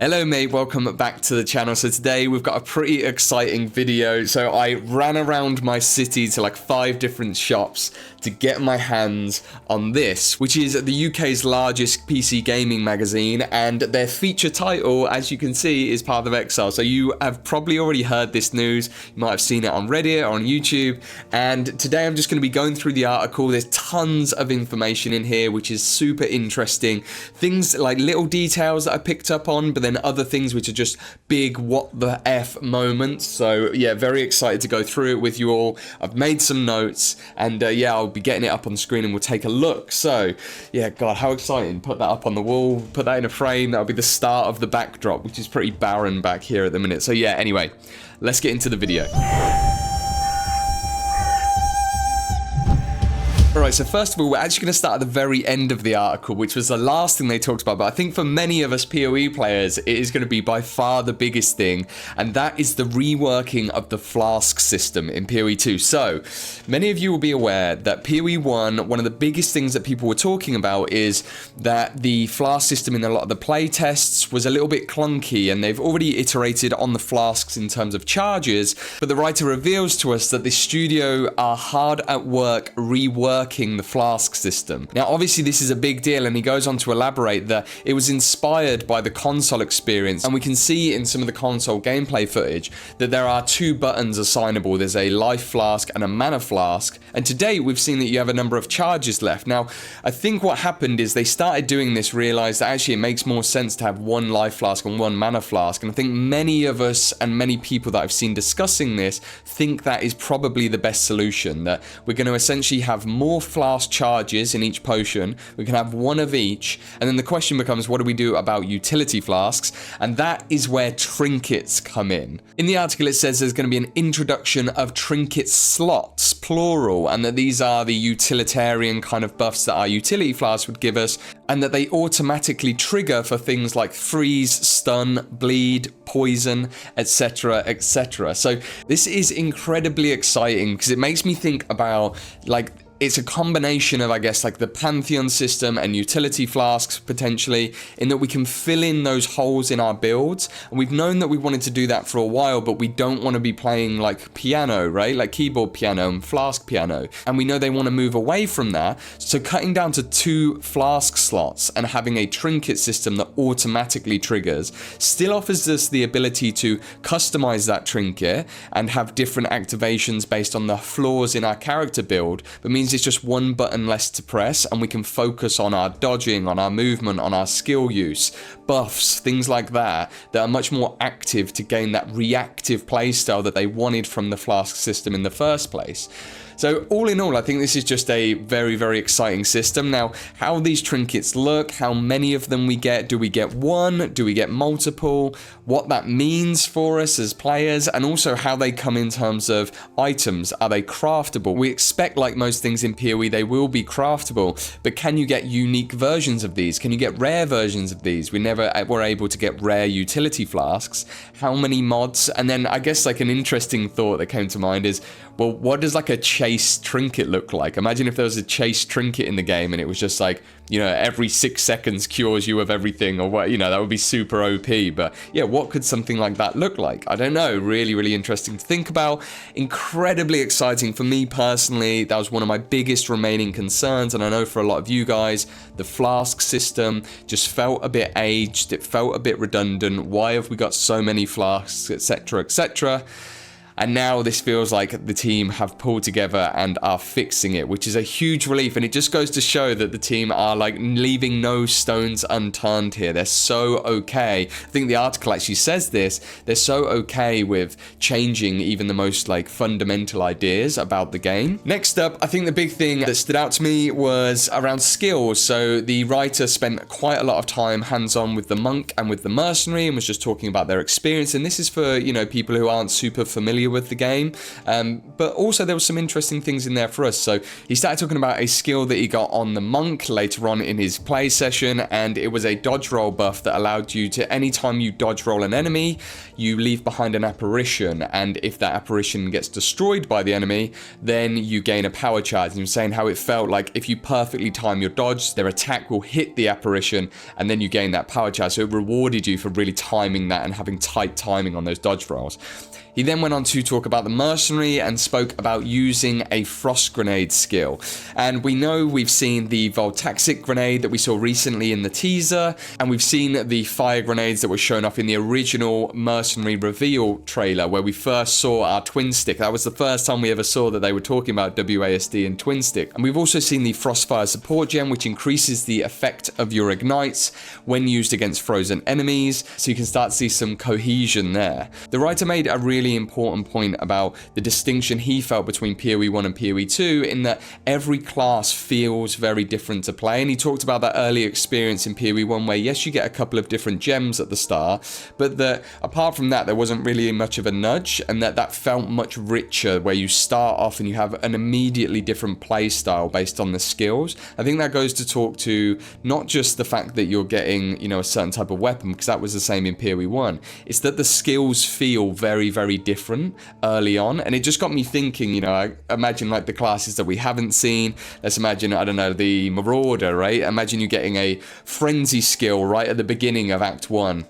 Hello mate, welcome back to the channel. So today we've got a pretty exciting video. So I ran around my city to like 5 different shops to get my hands on this, which is the UK's largest PC gaming magazine, and their feature title, as you can see, is part of Exile. So you have probably already heard this news, you might have seen it on Reddit or on YouTube, and today I'm just going to be going through the article. There's tons of information in here which is super interesting, things like little details that I picked up on, but then other things which are just big what the F moments. So yeah, very excited to go through it with you all. I've made some notes, and yeah, I'll be getting it up on the screen and we'll take a look. So yeah, God, how exciting. Put that up on the wall, put that in a frame. That'll be the start of the backdrop, which is pretty barren back here at the minute. So yeah, anyway, let's get into the video. Alright, so first of all, we're actually going to start at the very end of the article, which was the last thing they talked about, but I think for many of us POE players, it is going to be by far the biggest thing, and that is the reworking of the Flask system in POE 2. So, many of you will be aware that POE 1, one of the biggest things that people were talking about is that the Flask system in a lot of the playtests was a little bit clunky, and they've already iterated on the Flasks in terms of charges, but the writer reveals to us that the studio are hard at work reworking the Flask system. Now obviously this is a big deal, and he goes on to elaborate that it was inspired by the console experience, and we can see in some of the console gameplay footage that there are 2 buttons assignable. There's a life flask and a mana flask, and to date we've seen that you have a number of charges left. Now I think what happened is they started doing this, realized that actually it makes more sense to have 1 life flask and 1 mana flask, and I think many of us and many people that I've seen discussing this think that is probably the best solution, that we're going to essentially have more flask charges in each potion. We can have 1 of each, and then the question becomes, what do we do about utility flasks? And that is where trinkets come in. In the article it says there's going to be an introduction of trinket slots, plural, and that these are the utilitarian kind of buffs that our utility flasks would give us, and that they automatically trigger for things like freeze, stun, bleed, poison, etc, etc. So this is incredibly exciting because it makes me think about, like, it's a combination of, I guess, like the Pantheon system and utility flasks, potentially, in that we can fill in those holes in our builds. And we've known that we wanted to do that for a while, but we don't want to be playing like piano, right? Like keyboard piano and flask piano. And we know they want to move away from that. So cutting down to 2 flask slots and having a trinket system that automatically triggers still offers us the ability to customize that trinket and have different activations based on the flaws in our character build, but means it's just 1 button less to press, and we can focus on our dodging, on our movement, on our skill use, buffs, things like that, that are much more active to gain that reactive playstyle that they wanted from the Flask system in the first place. So all in all, I think this is just a very, very exciting system. Now, how these trinkets look, how many of them we get, do we get 1, do we get multiple, what that means for us as players, and also how they come in terms of items. Are they craftable? We expect, like most things in PoE, they will be craftable, but can you get unique versions of these? Can you get rare versions of these? We never were able to get rare utility flasks. How many mods? And then I guess like an interesting thought that came to mind is, well, what does like a chase trinket look like? Imagine if there was a chase trinket in the game and it was just like, you know, every 6 seconds cures you of everything, or what, you know, that would be super OP. But yeah, what could something like that look like? I don't know. Really, really interesting to think about. Incredibly exciting for me personally. That was one of my biggest remaining concerns, and I know for a lot of you guys, the Flask system just felt a bit aged. It felt a bit redundant. Why have we got so many flasks, etc, etc? And now this feels like the team have pulled together and are fixing it, which is a huge relief. And it just goes to show that the team are like leaving no stones unturned here. They're so okay. I think the article actually says this. They're so okay with changing even the most like fundamental ideas about the game. Next up, I think the big thing that stood out to me was around skills. So the writer spent quite a lot of time hands-on with the monk and with the mercenary and was just talking about their experience. And this is for, you know, people who aren't super familiar familiar with the game. But also there was some interesting things in there for us. So he started talking about a skill that he got on the monk later on in his play session, and it was a dodge roll buff that allowed you to, anytime you dodge roll an enemy, you leave behind an apparition, and if that apparition gets destroyed by the enemy, then you gain a power charge. And he was saying how it felt like if you perfectly time your dodge, their attack will hit the apparition, and then you gain that power charge. So it rewarded you for really timing that and having tight timing on those dodge rolls. He then went on to talk about the mercenary and spoke about using a frost grenade skill. And we know we've seen the voltaxic grenade that we saw recently in the teaser, and we've seen the fire grenades that were shown off in the original mercenary reveal trailer where we first saw our twin stick. That was the first time we ever saw that they were talking about WASD and twin stick. And we've also seen the frostfire support gem, which increases the effect of your ignites when used against frozen enemies, so you can start to see some cohesion there. The writer made a really important point about the distinction he felt between PoE 1 and PoE 2 in that every class feels very different to play, and he talked about that early experience in PoE 1 where yes, you get a couple of different gems at the start, but that apart from that there wasn't really much of a nudge, and that felt much richer where you start off and you have an immediately different play style based on the skills. I think that goes to talk to not just the fact that you're getting, you know, a certain type of weapon, because that was the same in PoE 1, it's that the skills feel very, very different early on. And it just got me thinking, you know, I imagine like the classes that we haven't seen. Let's imagine, I don't know, the Marauder, right? Imagine you getting a frenzy skill right at the beginning of Act 1.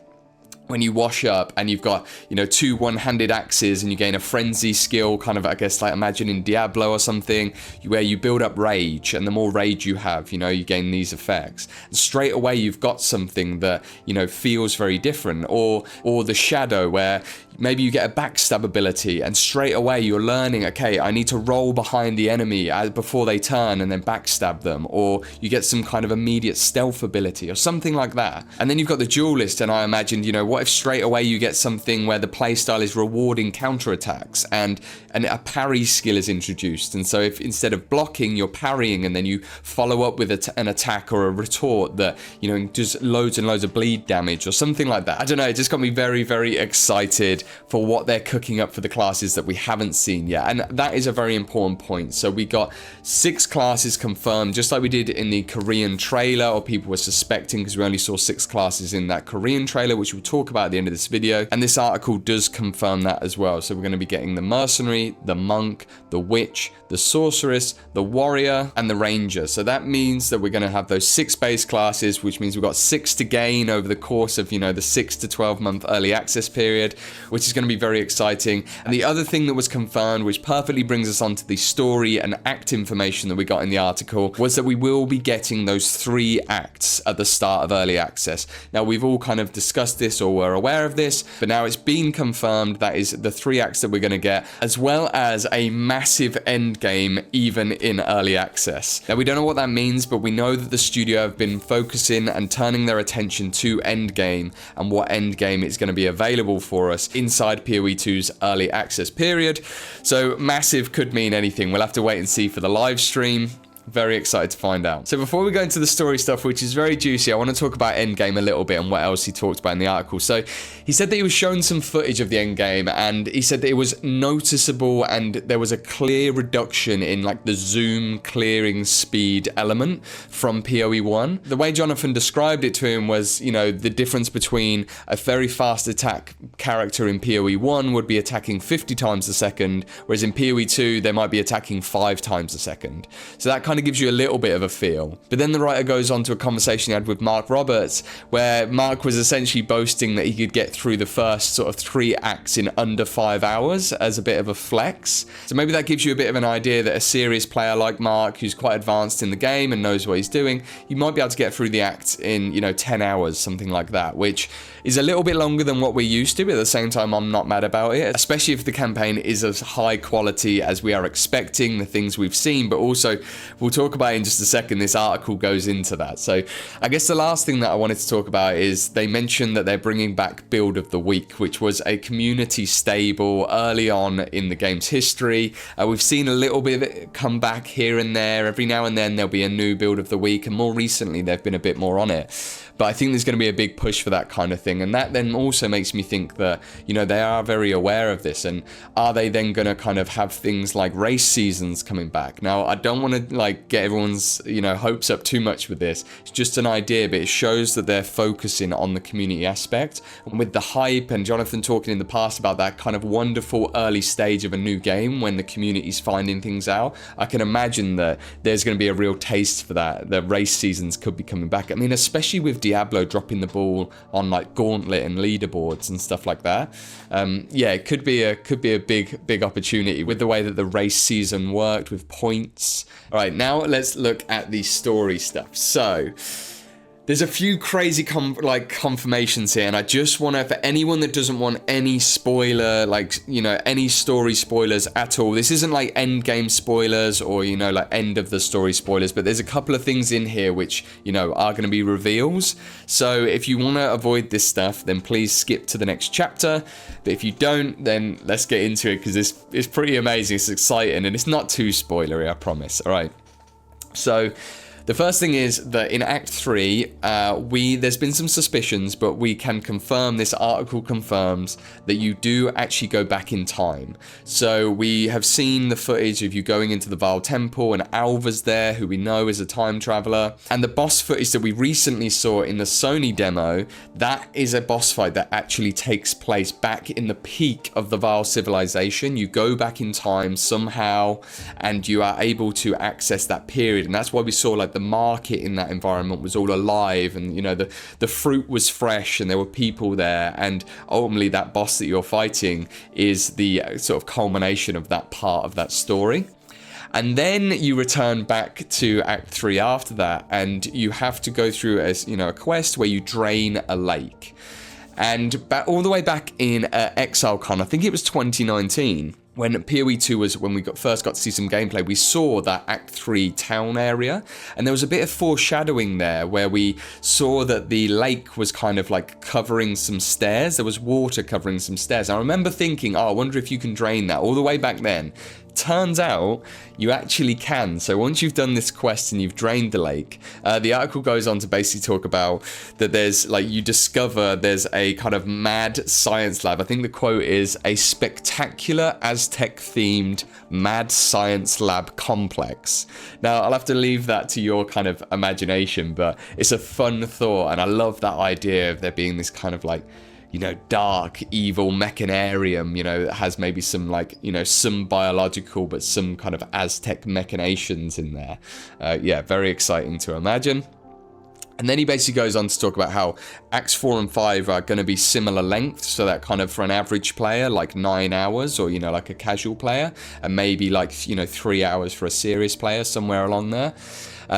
When you wash up and you've got, you know, 2 one-handed axes and you gain a frenzy skill, kind of, I guess, like imagine in Diablo or something, where you build up rage, and the more rage you have, you know, you gain these effects. And straight away you've got something that, you know, feels very different. Or the Shadow, where maybe you get a backstab ability and straight away you're learning, okay, I need to roll behind the enemy before they turn and then backstab them. Or you get some kind of immediate stealth ability or something like that. And then you've got the Duelist, and I imagined, you know, what if straight away you get something where the playstyle is rewarding counterattacks and a parry skill is introduced, and so if instead of blocking you're parrying and then you follow up with an attack or a retort that, you know, does loads and loads of bleed damage or something like that. I don't know, it just got me very, very excited for what they're cooking up for the classes that we haven't seen yet, and that is a very important point. So we got 6 classes confirmed, just like we did in the Korean trailer, or people were suspecting, because we only saw 6 classes in that Korean trailer, which we'll talk about at the end of this video, and this article does confirm that as well. So we're going to be getting the mercenary, the monk, the witch, the sorceress, the warrior, and the ranger. So that means that we're going to have those 6 base classes, which means we've got 6 to gain over the course of, you know, the 6 to 12 month early access period, which is going to be very exciting. And the other thing that was confirmed, which perfectly brings us onto the story and act information that we got in the article, was that we will be getting those 3 acts at the start of early access. Now, we've all kind of discussed this or were aware of this, but now it's been confirmed that is the 3 acts that we're going to get, as well as a massive end game even in early access. Now, we don't know what that means, but we know that the studio have been focusing and turning their attention to endgame and what endgame is going to be available for us inside PoE 2's early access period. So massive could mean anything. We'll have to wait and see for the live stream. Very excited to find out. So before we go into the story stuff, which is very juicy, I want to talk about endgame a little bit and what else he talked about in the article. So he said that he was shown some footage of the endgame, and he said that it was noticeable and there was a clear reduction in like the zoom clearing speed element from PoE 1. The way Jonathan described it to him was, you know, the difference between a very fast attack character in PoE 1 would be attacking 50 times a second, whereas in PoE 2 they might be attacking 5 times a second. So that kind of gives you a little bit of a feel. But then the writer goes on to a conversation he had with Mark Roberts, where Mark was essentially boasting that he could get through the first sort of 3 acts in under 5 hours as a bit of a flex. So maybe that gives you a bit of an idea that a serious player like Mark, who's quite advanced in the game and knows what he's doing, you might be able to get through the act in, you know, 10 hours, something like that, which is a little bit longer than what we're used to, but at the same time I'm not mad about it, especially if the campaign is as high quality as we are expecting, the things we've seen. But also, we'll talk about in just a second, this article goes into that. So I guess the last thing that I wanted to talk about is they mentioned that they're bringing back Build of the Week, which was a community stable early on in the game's history. We've seen a little bit of it come back here and there. Every now and then there'll be a new Build of the Week, and more recently they've been a bit more on it. But I think there's going to be a big push for that kind of thing. And that then also makes me think that, you know, they are very aware of this. And are they then going to kind of have things like race seasons coming back? Now, I don't want to like get everyone's, you know, hopes up too much with this. It's just an idea, but it shows that they're focusing on the community aspect. And with the hype and Jonathan talking in the past about that kind of wonderful early stage of a new game when the community's finding things out, I can imagine that there's going to be a real taste for that. The race seasons could be coming back. I mean, especially with Diablo dropping the ball on like Gauntlet and leaderboards and stuff like that. Yeah, it could be a big opportunity with the way that the race season worked with points. All right, now let's look at the story stuff. So there's a few crazy confirmations here, and I just want to, for anyone that doesn't want any spoiler, like, you know, any story spoilers at all, this isn't like end game spoilers or, you know, like end of the story spoilers, but there's a couple of things in here which, you know, are going to be reveals. So if you want to avoid this stuff, then please skip to the next chapter. But if you don't, then let's get into it, because it's pretty amazing, it's exciting, and it's not too spoilery, I promise. All right. So the first thing is that in Act 3, there's been some suspicions, but we can confirm, this article confirms, that you do actually go back in time. So we have seen the footage of you going into the Vile Temple, and Alva's there, who we know is a time traveler. And the boss footage that we recently saw in the Sony demo, that is a boss fight that actually takes place back in the peak of the Vile civilization. You go back in time somehow, and you are able to access that period. And that's why we saw like the market in that environment was all alive, and you know, the fruit was fresh and there were people there, and ultimately that boss that you're fighting is the sort of culmination of that part of that story. And then you return back to Act 3 after that, and you have to go through a quest where you drain a lake. And all the way back in Exile, I think it was 2019, when POE 2 was when we first got to see some gameplay, we saw that Act 3 town area, and there was a bit of foreshadowing there where we saw that the lake was kind of like covering some stairs. There was water covering some stairs. I remember thinking, oh, I wonder if you can drain that all the way back then. Turns out you actually can. So once you've done this quest and you've drained the lake, the article goes on to basically talk about that there's like, you discover there's a kind of mad science lab. I think the quote is a spectacular Aztec themed mad science lab complex. Now I'll have to leave that to your kind of imagination, but it's a fun thought, and I love that idea of there being this kind of like, you know, dark, evil mechanarium, you know, that has maybe some like, you know, some biological, but some kind of Aztec machinations in there. Yeah, very exciting to imagine. And then he basically goes on to talk about how Acts 4 and 5 are going to be similar length, so that kind of for an average player, like 9 hours, or, you know, like a casual player, and maybe like, you know, 3 hours for a serious player, somewhere along there.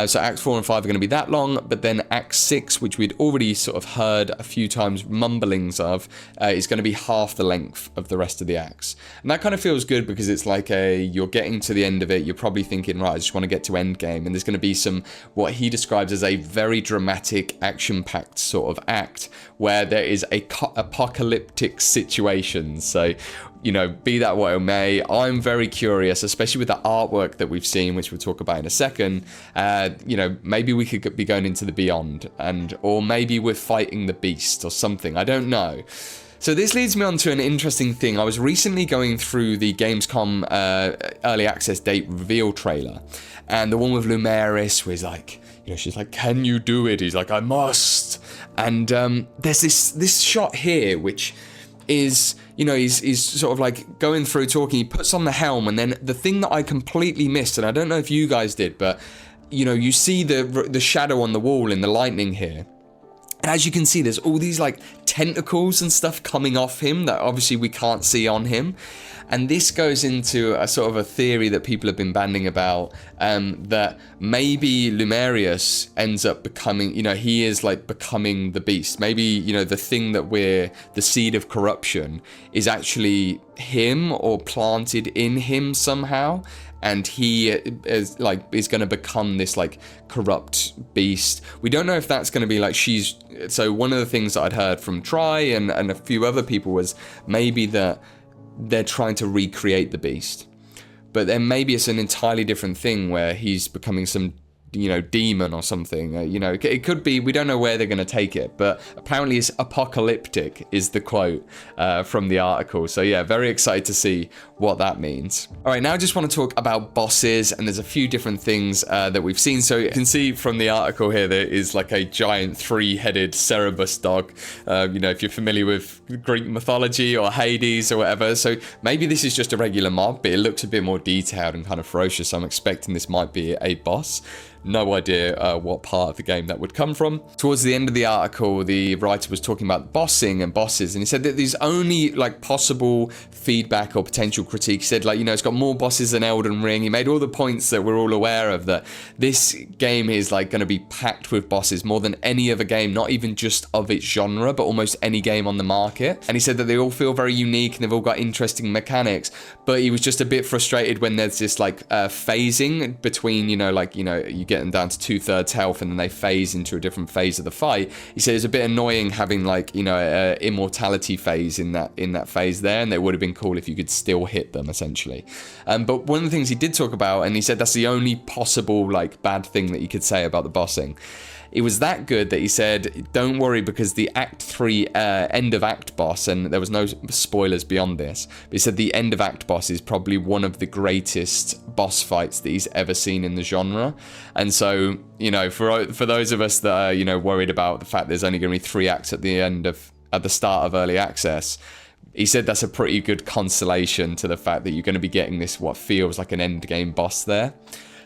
So Acts 4 and 5 are going to be that long, but then Act 6, which we'd already sort of heard a few times mumblings of, is going to be half the length of the rest of the acts. And that kind of feels good, because it's like you're getting to the end of it, you're probably thinking, right, I just want to get to endgame, and there's going to be some, what he describes as a very dramatic, action-packed sort of act, where there is a apocalyptic situation. So, you know, be that what it may, I'm very curious, especially with the artwork that we've seen, which we'll talk about in a second. You know, maybe we could be going into the beyond, or maybe we're fighting the beast or something. I don't know. So this leads me on to an interesting thing. I was recently going through the Gamescom early access date reveal trailer, and the one with Lumerius was like, you know, she's like, "Can you do it?" He's like, "I must." And there's this shot here, which is, you know, he's sort of like going through talking, he puts on the helm, and then the thing that I completely missed, and I don't know if you guys did, but, you know, you see the shadow on the wall in the lightning here. And as you can see, there's all these like tentacles and stuff coming off him that obviously we can't see on him. And this goes into a sort of a theory that people have been banding about, that maybe Lumerius ends up becoming, you know, he is like becoming the beast. Maybe, you know, the thing that we're, the seed of corruption is actually him, or planted in him somehow. And he is going to become this like corrupt beast. We don't know if that's going to be like so one of the things that I'd heard from Try and a few other people was maybe that they're trying to recreate the beast. But then maybe it's an entirely different thing where he's becoming some demon or something. It could be, we don't know where they're going to take it, but apparently it's apocalyptic is the quote from the article. So yeah, very excited to see what that means. All right, now I just want to talk about bosses, and there's a few different things that we've seen. So you can see from the article here, there is like a giant 3-headed Cerberus dog. If you're familiar with Greek mythology or Hades or whatever. So maybe this is just a regular mob, but it looks a bit more detailed and kind of ferocious. So I'm expecting this might be a boss. No idea what part of the game that would come from. Towards the end of the article, the writer was talking about bossing and bosses, and he said that there's only like possible feedback or potential critique. He said it's got more bosses than Elden Ring. He made all the points that we're all aware of, that this game is like going to be packed with bosses more than any other game, not even just of its genre, but almost any game on the market. And he said that they all feel very unique and they've all got interesting mechanics, but he was just a bit frustrated when there's this phasing between, you get them down to 2/3 health and then they phase into a different phase of the fight. He said it's a bit annoying having a immortality phase in that phase there, and it would have been cool if you could still hit them essentially. But one of the things he did talk about, and he said that's the only possible bad thing that you could say about the bossing. It was that good that he said, don't worry, because the Act 3 end of Act boss, and there was no spoilers beyond this, but he said the end of Act boss is probably one of the greatest boss fights that he's ever seen in the genre. And so, for those of us that are, worried about the fact there's only going to be 3 acts at the start of early access, he said that's a pretty good consolation to the fact that you're going to be getting this, what feels like an end game boss there.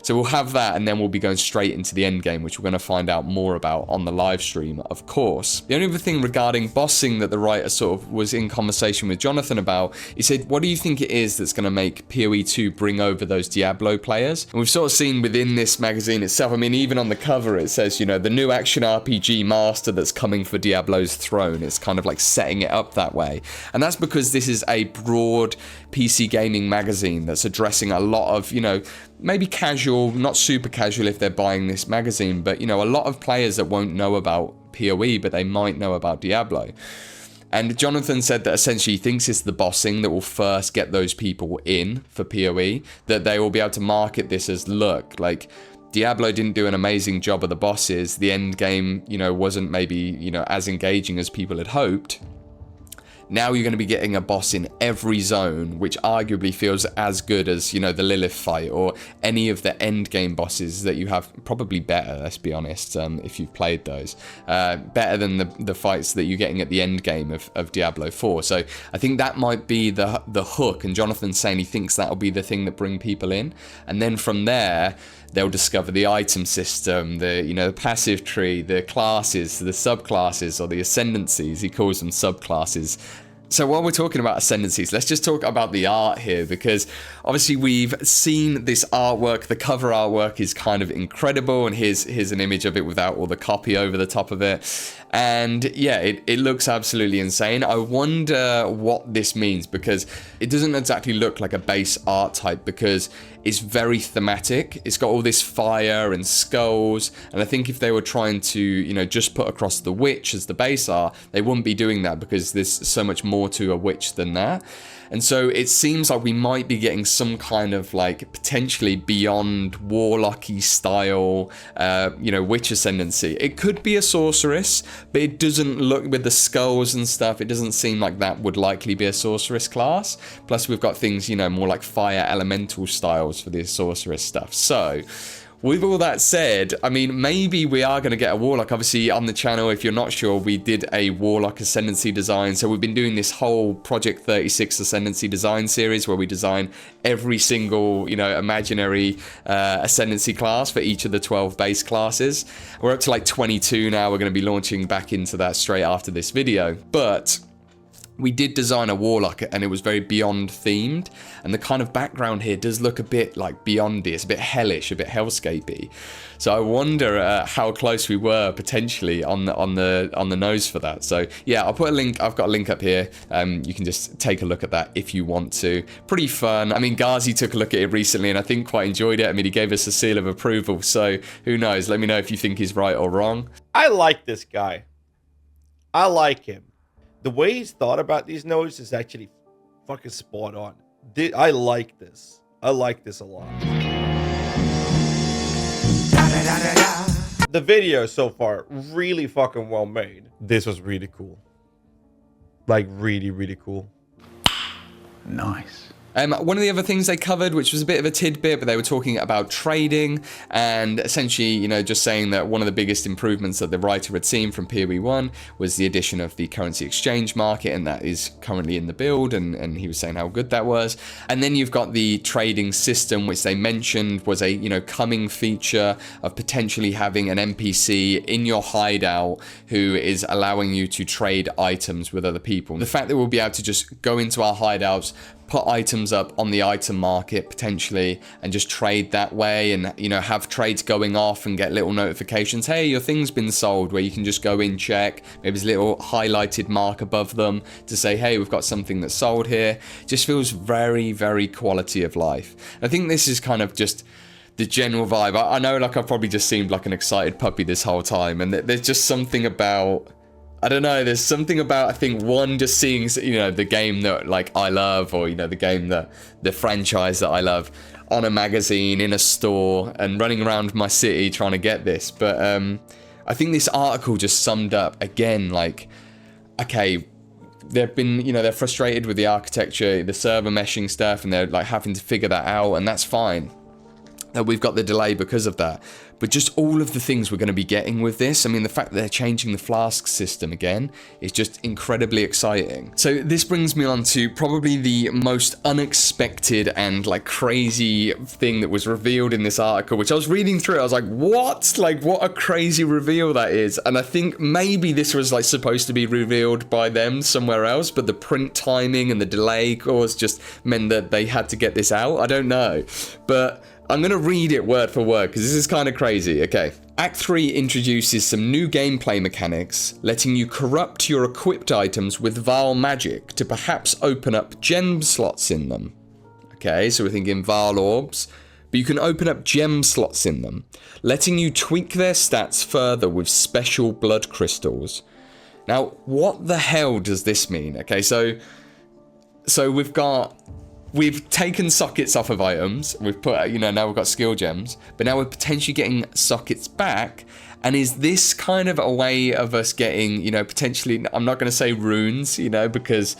So we'll have that, and then we'll be going straight into the end game, which we're going to find out more about on the live stream, of course. The only other thing regarding bossing that the writer sort of was in conversation with Jonathan about, he said, what do you think it is that's going to make PoE 2 bring over those Diablo players? And we've sort of seen within this magazine itself, I mean, even on the cover, it says, the new action RPG master that's coming for Diablo's throne. It's kind of like setting it up that way. And that's because this is a broad PC gaming magazine that's addressing a lot of, maybe casual, not super casual if they're buying this magazine, but, a lot of players that won't know about PoE, but they might know about Diablo. And Jonathan said that essentially he thinks it's the bossing that will first get those people in for PoE, that they will be able to market this as, look, Diablo didn't do an amazing job of the bosses. The end game, wasn't maybe, as engaging as people had hoped. Now you're going to be getting a boss in every zone, which arguably feels as good as, the Lilith fight or any of the end game bosses that you have. Probably better, let's be honest, if you've played those. Better than the fights that you're getting at the end game of Diablo 4. So I think that might be the hook, and Jonathan's saying he thinks that'll be the thing that bring people in. And then from there, they'll discover the item system, the passive tree, the classes, the subclasses, or the ascendancies. He calls them subclasses. So while we're talking about ascendancies, let's just talk about the art here, because obviously we've seen this artwork. The cover artwork is kind of incredible, and here's an image of it without all the copy over the top of it. And yeah, it looks absolutely insane. I wonder what this means, because it doesn't exactly look like a base art type, because it's very thematic. It's got all this fire and skulls, and I think if they were trying to, just put across the witch as the base art, they wouldn't be doing that, because there's so much more to a witch than that. And so it seems like we might be getting some kind of potentially beyond Warlocky style, witch ascendancy. It could be a sorceress, but it doesn't look, with the skulls and stuff, it doesn't seem like that would likely be a sorceress class. Plus we've got things, more like fire elemental styles for the sorceress stuff. So with all that said, I mean, maybe we are going to get a Warlock. Obviously, on the channel, if you're not sure, we did a Warlock Ascendancy design. So we've been doing this whole Project 36 Ascendancy design series where we design every single, imaginary Ascendancy class for each of the 12 base classes. We're up to 22 now. We're going to be launching back into that straight after this video. But we did design a Warlock, and it was very Beyond themed, and the kind of background here does look a bit like Beyond-y. It's a bit hellish, a bit hellscapey. So I wonder how close we were potentially on the nose for that. So yeah, I'll put a link. I've got a link up here. You can just take a look at that if you want to. Pretty fun. I mean, Ghazzy took a look at it recently, and I think quite enjoyed it. I mean, he gave us a seal of approval. So who knows? Let me know if you think he's right or wrong. I like this guy. I like him. The way he's thought about these nodes is actually fucking spot on. I like this. I like this a lot. The video so far, really fucking well made. This was really cool. Like, really, really cool. Nice. One of the other things they covered, which was a bit of a tidbit, but they were talking about trading and essentially, you know, just saying that one of the biggest improvements that the writer had seen from POE 1 was the addition of the currency exchange market, and that is currently in the build, and he was saying how good that was. And then you've got the trading system, which they mentioned was a, you know, coming feature of potentially having an NPC in your hideout who is allowing you to trade items with other people. The fact that we'll be able to just go into our hideouts, put items up on the item market potentially and just trade that way, and, you know, have trades going off and get little notifications, hey, your thing's been sold, where you can just go in, check, maybe there's a little highlighted mark above them to say, hey, we've got something that's sold here. Just feels very, very quality of life. I think this is kind of just the general vibe. I know, like, I've probably just seemed like an excited puppy this whole time, and there's just something about, I don't know, there's something about, I think, one, just seeing, you know, the game that, like, I love, or, you know, the franchise that I love on a magazine, in a store, and running around my city trying to get this. But I think this article just summed up, again, like, okay, they've been, you know, they're frustrated with the architecture, the server meshing stuff, and they're, like, having to figure that out, and that's fine. That we've got the delay because of that. But just all of the things we're going to be getting with this, I mean, the fact that they're changing the Flask system again is just incredibly exciting. So this brings me on to probably the most unexpected and, like, crazy thing that was revealed in this article, which I was reading through. I was like, what? Like, what a crazy reveal that is. And I think maybe this was, like, supposed to be revealed by them somewhere else, but the print timing and the delay course just meant that they had to get this out. I don't know. But I'm going to read it word for word because this is kind of crazy. Okay. Act 3 introduces some new gameplay mechanics, letting you corrupt your equipped items with vile magic to perhaps open up gem slots in them. Okay, so we're thinking vile orbs, but you can open up gem slots in them, letting you tweak their stats further with special blood crystals. Now, what the hell does this mean? Okay, so we've taken sockets off of items, we've put, you know, now we've got skill gems, but now we're potentially getting sockets back. And is this kind of a way of us getting, you know, potentially, I'm not going to say runes, you know, because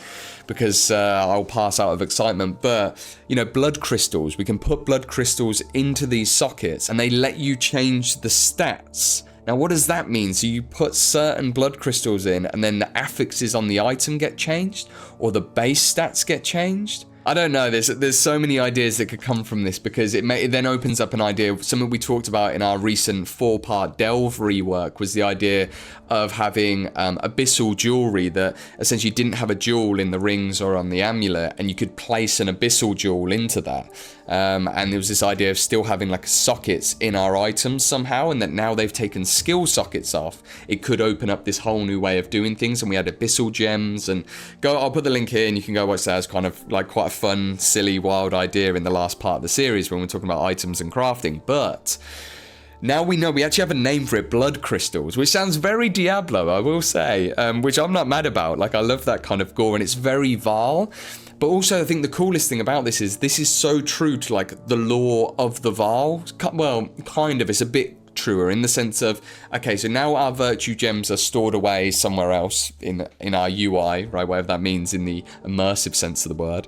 I'll pass out of excitement, but, you know, blood crystals. We can put blood crystals into these sockets and they let you change the stats. Now, what does that mean? So you put certain blood crystals in and then the affixes on the item get changed, or the base stats get changed? I don't know, there's so many ideas that could come from this, because it then opens up an idea. Something we talked about in our recent 4-part Delve rework was the idea of having abyssal jewelry that essentially didn't have a jewel in the rings or on the amulet, and you could place an abyssal jewel into that. And there was this idea of still having, like, sockets in our items somehow, and that now they've taken skill sockets off, it could open up this whole new way of doing things. And we had abyssal gems, and I'll put the link here and you can go watch that. As kind of like quite a fun, silly, wild idea in the last part of the series when we're talking about items and crafting. But now we know, we actually have a name for it, blood crystals, which sounds very Diablo, I will say, which I'm not mad about. Like, I love that kind of gore, and it's very vile. But also, I think the coolest thing about this is so true to, like, the lore of the Vaal. Well, kind of. It's a bit truer in the sense of, okay, so now our virtue gems are stored away somewhere else in our UI, right, whatever that means in the immersive sense of the word.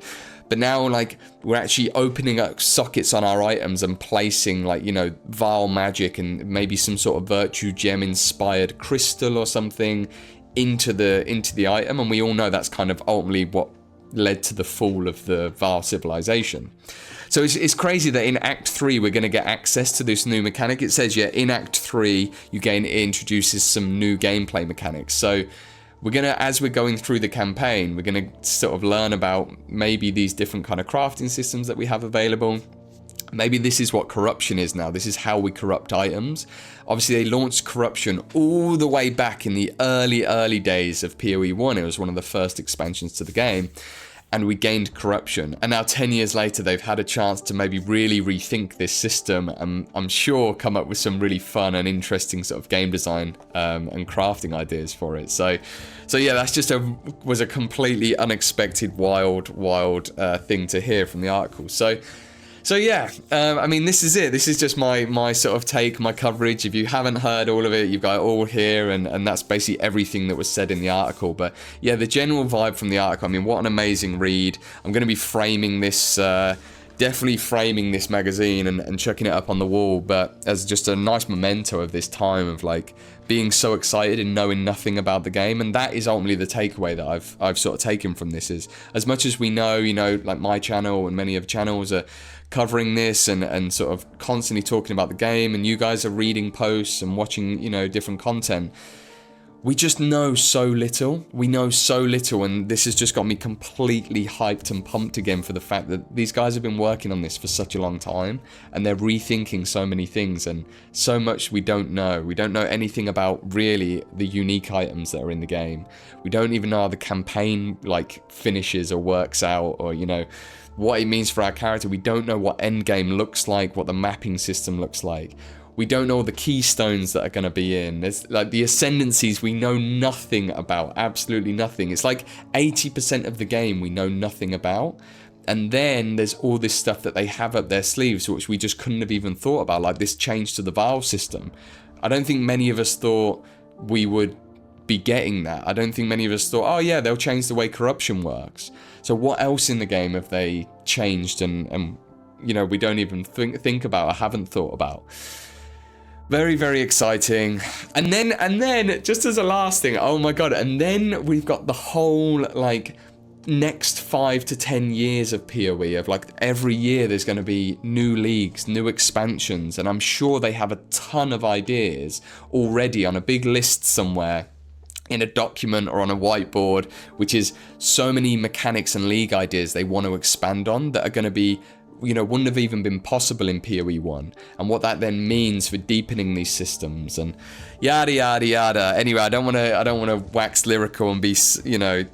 But now, like, we're actually opening up sockets on our items and placing, like, you know, vile magic and maybe some sort of virtue gem inspired crystal or something into the item. And we all know that's kind of ultimately what led to the fall of the Vaal civilization. So it's crazy that in Act 3 we're going to get access to this new mechanic. It says, yeah, in Act 3 it introduces some new gameplay mechanics. So we're going to, as we're going through the campaign, we're going to sort of learn about maybe these different kind of crafting systems that we have available. Maybe this is what corruption is now. This is how we corrupt items. Obviously, they launched corruption all the way back in the early days of POE 1. It was one of the first expansions to the game. And we gained corruption. And now 10 years later, they've had a chance to maybe really rethink this system, and I'm sure come up with some really fun and interesting sort of game design and crafting ideas for it. So yeah, that's just was a completely unexpected, wild thing to hear from the article. So So yeah, I mean, this is it. This is just my sort of take, my coverage. If you haven't heard all of it, you've got it all here, and that's basically everything that was said in the article. But yeah, the general vibe from the article, I mean, what an amazing read. I'm going to be framing this, definitely framing this magazine and chucking it up on the wall, but as just a nice memento of this time of like being so excited and knowing nothing about the game. And that is ultimately the takeaway that I've sort of taken from this, is as much as we know, you know, like my channel and many other channels are covering this and sort of constantly talking about the game, and you guys are reading posts and watching, you know, different content. We just know so little. We know so little, and this has just got me completely hyped and pumped again for the fact that these guys have been working on this for such a long time, and they're rethinking so many things, and so much we don't know. We don't know anything about really the unique items that are in the game. We don't even know how the campaign like finishes or works out, or, you know, what it means for our character. We don't know what endgame looks like, what the mapping system looks like. We don't know the keystones that are going to be in. There's like the ascendancies we know nothing about, absolutely nothing. It's like 80% of the game we know nothing about. And then there's all this stuff that they have up their sleeves, which we just couldn't have even thought about, like this change to the vial system. I don't think many of us thought we would be getting that. I don't think many of us thought, oh yeah, they'll change the way corruption works. So what else in the game have they changed and you know, we don't even think about or haven't thought about? Very, very exciting. And then, just as a last thing, oh my god, and then we've got the whole, like, next 5 to 10 years of PoE, of like every year there's going to be new leagues, new expansions, and I'm sure they have a ton of ideas already on a big list somewhere in a document or on a whiteboard, which is so many mechanics and league ideas they want to expand on that are going to be, you know, wouldn't have even been possible in PoE 1, and what that then means for deepening these systems and yada yada yada. Anyway, I don't want to wax lyrical and be, you know,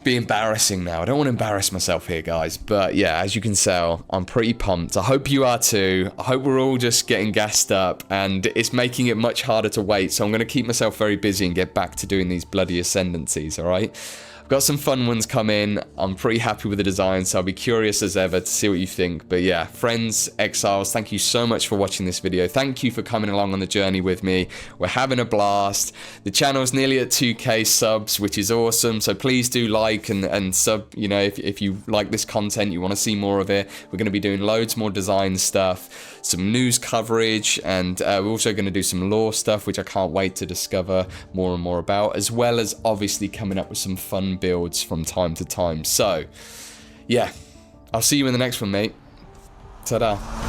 be embarrassing now. I don't want to embarrass myself here, guys, but yeah, as you can tell, I'm pretty pumped. I hope you are too. I hope we're all just getting gassed up, and it's making it much harder to wait, so I'm going to keep myself very busy and get back to doing these bloody ascendancies, alright? I've got some fun ones coming. I'm pretty happy with the design, so I'll be curious as ever to see what you think. But yeah, friends, exiles, thank you so much for watching this video. Thank you for coming along on the journey with me. We're having a blast. The channel's nearly at 2k subs, which is awesome, so please do like and sub, you know, if you like this content, you want to see more of it. We're going to be doing loads more design stuff, some news coverage, and we're also going to do some lore stuff, which I can't wait to discover more and more about, as well as obviously coming up with some fun builds from time to time. So yeah, I'll see you in the next one, mate. Ta-da.